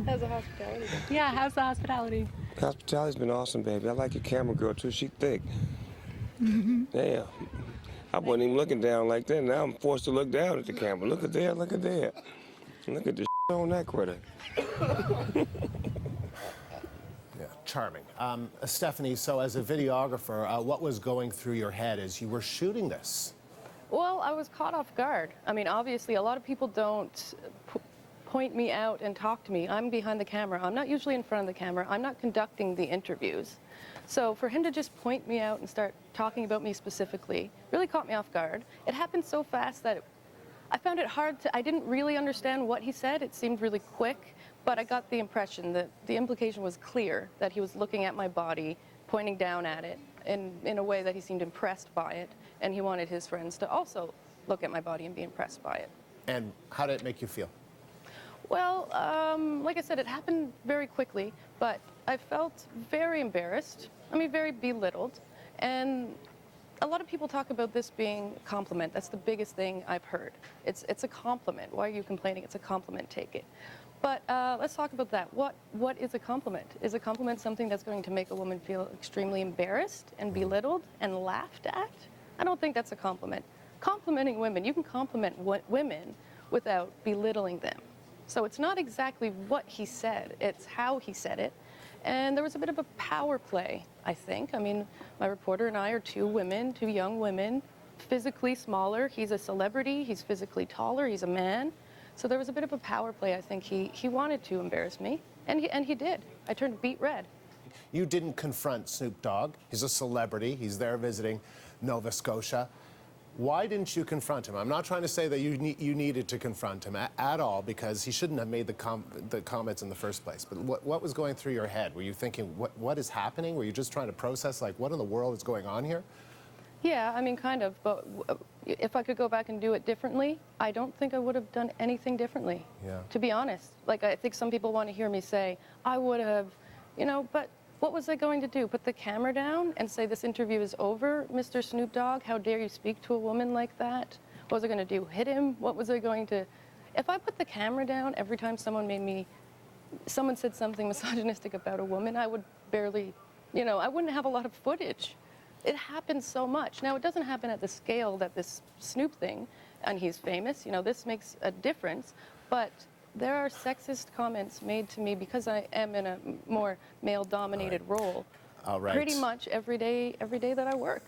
How's the hospitality been? Yeah, how's the hospitality? Hospitality's been awesome, baby. I like your camera girl too. She thick. Damn. I wasn't even looking down like that. Now I'm forced to look down at the camera. Look at there, look at there. Look at the on that critter. Yeah, charming. Stephanie, so as a videographer, what was going through your head as you were shooting this? Well, I was caught off guard. I mean, obviously, a lot of people don't point me out and talk to me. I'm behind the camera. I'm not usually in front of the camera. I'm not conducting the interviews. So for him to just point me out and start talking about me specifically really caught me off guard. It happened so fast that I found it hard to, I didn't really understand what he said. It seemed really quick, but I got the impression that the implication was clear, that he was looking at my body, pointing down at it in a way that he seemed impressed by it, and he wanted his friends to also look at my body and be impressed by it. And how did it make you feel? Well, like I said, it happened very quickly, but I felt very embarrassed, very belittled, and a lot of people talk about this being a compliment. That's the biggest thing I've heard. It's a compliment. Why are you complaining? It's a compliment, take it. But let's talk about that. What is a compliment? Is a compliment something that's going to make a woman feel extremely embarrassed and belittled and laughed at? I don't think that's a compliment. Complimenting women, you can compliment women without belittling them. So it's not exactly what he said, it's how he said it. And there was a bit of a power play, I think. My reporter and I are two women, two young women, physically smaller. He's a celebrity, he's physically taller, he's a man. So there was a bit of a power play. I think he wanted to embarrass me, and he did. I turned beet red. You didn't confront Snoop Dogg. He's a celebrity. He's there visiting Nova Scotia. Why didn't you confront him? I'm not trying to say that you needed to confront him at all, because he shouldn't have made the comments in the first place. But what was going through your head? Were you thinking, what is happening? Were you just trying to process, like, what in the world is going on here? Yeah, kind of. But if I could go back and do it differently, I don't think I would have done anything differently. Yeah. To be honest. Like, I think some people want to hear me say, I would have, but what was I going to do? Put the camera down and say, this interview is over, Mr. Snoop Dogg? How dare you speak to a woman like that? What was I going to do? Hit him? What was I going to... If I put the camera down every time someone said something misogynistic about a woman, I would barely, I wouldn't have a lot of footage. It happens so much. Now, it doesn't happen at the scale that this Snoop thing, and he's famous, this makes a difference, but there are sexist comments made to me because I am in a more male-dominated role All right. pretty much every day that I work.